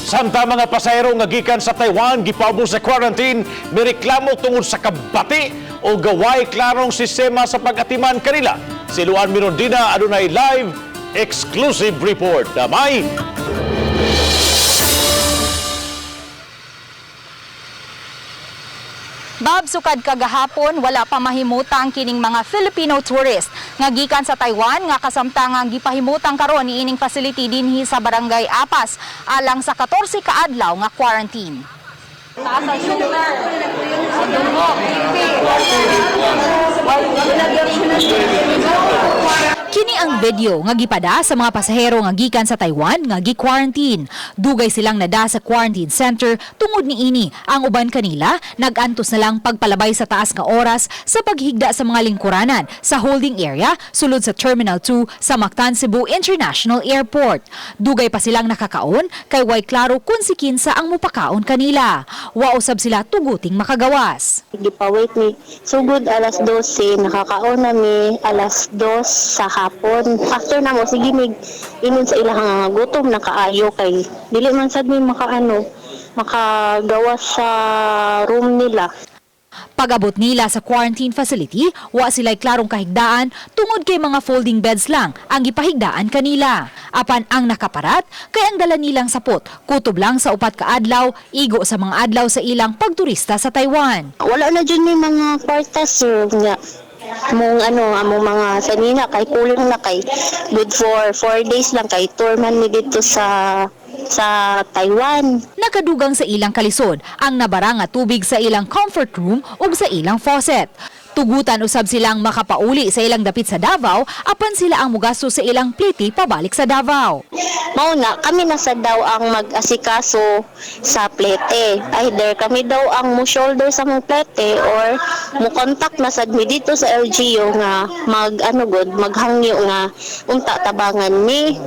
Samtang mga pasahero nga gikan sa Taiwan gipaubos sa quarantine, mireklamo tungod sa kabati o gaway klarong sistema sa pag-atiman kanila. Si Luan Mirondina adunay live exclusive report. Damay. Bob, sukad kagahapon wala pa mahimutang kining mga Filipino tourist nga gikan sa Taiwan nga kasamtangang gipahimutang karon niining facility dinhi sa Barangay Apas alang sa 14 ka adlaw nga quarantine. Kini ang video nga gipada sa mga pasahero nga gikan sa Taiwan nga gi-quarantine. Dugay silang nada sa quarantine center tungod niini ang uban kanila nagantos na lang pagpalabay sa taas nga oras sa paghigda sa mga lingkuranan sa holding area sulod sa Terminal 2 sa Mactan Cebu International Airport. Dugay pa silang nakakaon kay way klaro kung si kinsa ang mupakaon kanila. Wa usab sila tuguting makagawas. Gipawait ni sugod alas 12, nakakaon na mi alas 2 sa hapon. After na mo, sige mig inon sa ilang gutom na kaayo kay dili man sad mi makagawas sa room nila. Pag-abot nila sa quarantine facility, wa sila'y klarong kahigdaan tungod kay mga folding beds lang ang gipahigdaan kanila. Apan ang nakaparat, kay ang dala nilang sapot, kutob lang sa upat ka adlaw, igo sa mga adlaw sa ilang pagturista sa Taiwan. Wala na dyan may mga kwartas sir nga. Among mga sanina kay kulang na kay good for 4 days lang kay tour man mi dito sa Taiwan. Nakadugang sa ilang kalisod ang nabara nga tubig sa ilang comfort room ug sa ilang faucet. Tugutan usab silang makapauli sa ilang dapit sa Davao apan sila ang mugasto sa ilang pliti pabalik sa Davao. Mauna, kami na sa daw ang mag-asikaso sa plete. Either kami daw ang mo-shoulder sa mong plete or mo-contact na sad mi dito sa LGU nga maghangyo nga unta tabangan mi.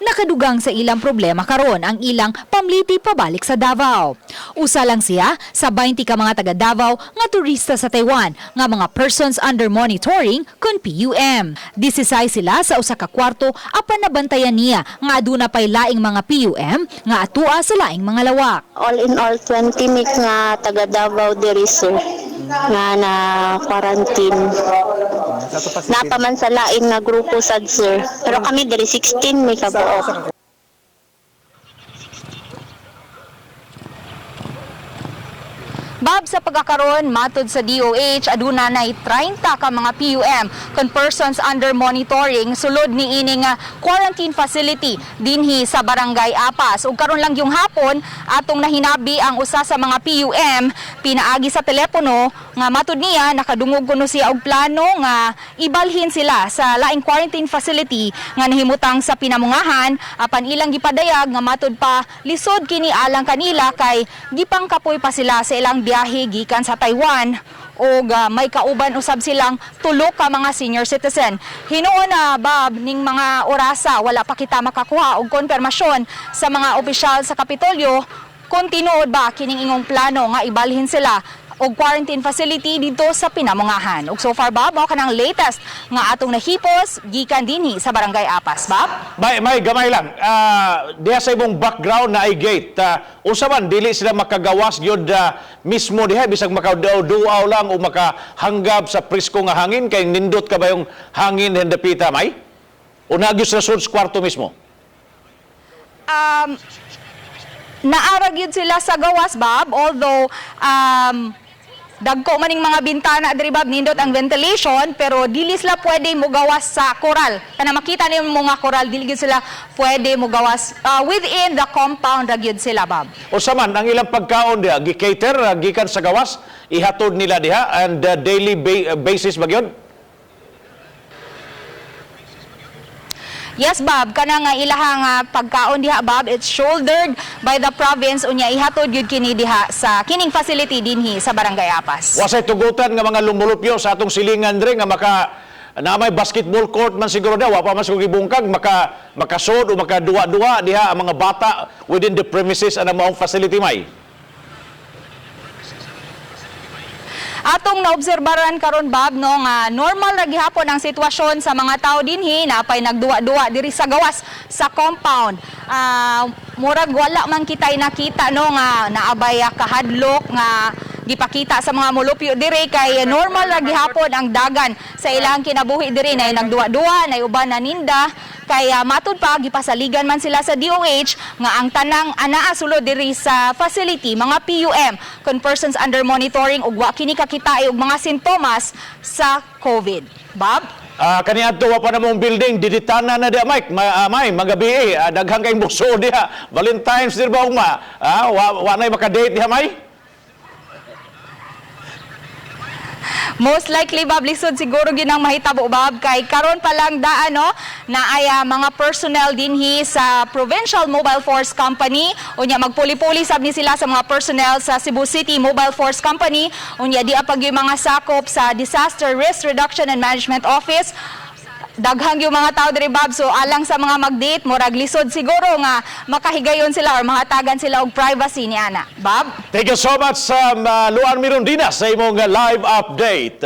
Nakadugang sa ilang problema karon ang ilang pamliti pabalik sa Davao. Usa lang siya sa 20 ka mga taga Davao nga turista sa Taiwan nga mga persons under monitoring kun PUM. Disisay sila sa usa ka kwarto apan nabantayan niya nga aduna pay laing mga PUM nga atua sa laing mga lawak. All in all 20 mi nga taga Davao diri sir nga na quarantine. Napaman sa lain nga grupo sad sir. Pero kami diri 16 mi kabuok. Bob, sa pagkakaroon, matod sa DOH, aduna na 30 ka mga PUM kon persons under monitoring sulod ni ining quarantine facility dinhi sa Barangay Apas. Ug karon lang yung hapon, atong nahinabi ang usa sa mga PUM pinaagi sa telepono nga matod niya nakadungog kuno siya og plano nga ibalhin sila sa laing quarantine facility nga nahimutang sa Pinamungahan apan ilang gipadayag nga matod pa lisod kini alang kanila kay gipangkapoy pa sila sa ilang biyahe gikan sa Taiwan o may kauban usab silang tulo ka mga senior citizen. Hinuon na Bob ning mga orasa wala pa kita makakuha og konfirmasyon sa mga opisyal sa Kapitolyo kung tinuod ba kining ingong plano nga ibalhin sila og quarantine facility dito sa Pinamungahan. Ug so far Bob, mao kanang latest nga atong nahipos gikan dinhi sa Barangay Apas, Bob. May gamay lang. Diha sa imong background na ay gate. Unsa man dili sila makagawas gyud mismo diha bisag makadaw-duaw lang o makahanggab sa presko nga hangin kay nindot ka ba yung hangin hendapita may? O nagyos sa sud kwarto mismo? Naarag yun sila sa gawas, Bob, although dagko maning mga bintana diri Bob nindot ang ventilation pero dili sila pwede mo gawas sa koral. Kana makita niyo mga koral dili gyud sila pwede mo gawas within the compound ra gyud sila Bob. O saman ang ilang pagkaon diha gi-cater gikan sa gawas ihatod nila diha and daily basis ba gyud? Yes, Bob, kana nga ilahang pagkaon diha Bob, it's shouldered by the province unya ihatod gyud kini diha sa kining facility dinhi sa Barangay Apas. Wasay tugutan nga mga lumulupyo sa atong silingan dre nga na may basketball court man siguro daw wa pa mas gibungkag makasod o makaduwa-duwa diha ang mga bata within the premises ana maong facility may. Atong naobserbaran karon Bob no nga normal ra gihapon ang sitwasyon sa mga tao dinhi napay nagduwa-duwa diri sa gawas sa compound. Murag wala man kitay nakita no nga naabay kahadlok nga gipakita sa mga mulupyo dire kay normal ra gihapon ang dagan sa ilang kinabuhi dire na nagduwa-duwa na uban na ninda kay matud pa gipasaligan man sila sa DOH nga ang tanang anaa sulod diri sa facility mga PUM kon persons under monitoring ug wa kini kakita og mga sintomas sa COVID. Bob? Kaniadto wa pa namong building diditana na dia Mike may magabi daghang kay muso diha Valentine's dir ba ugma wa nay maka-date diha may. Most likely Bob lisod siguro ginang mahitabo Bob kay karon pa lang daan no na ay mga personnel dinhi sa Provincial Mobile Force Company unya magpuli-puli sab ni sila sa mga personnel sa Cebu City Mobile Force Company unya di apag yung mga sakop sa Disaster Risk Reduction and Management Office. Daghang yung mga tao diri Bob so alang sa mga mag-date murag lisod siguro nga makahigayon sila or mahatagan sila og privacy ni ana. Bob? Thank you so much Luan Mirondina sa imong live update.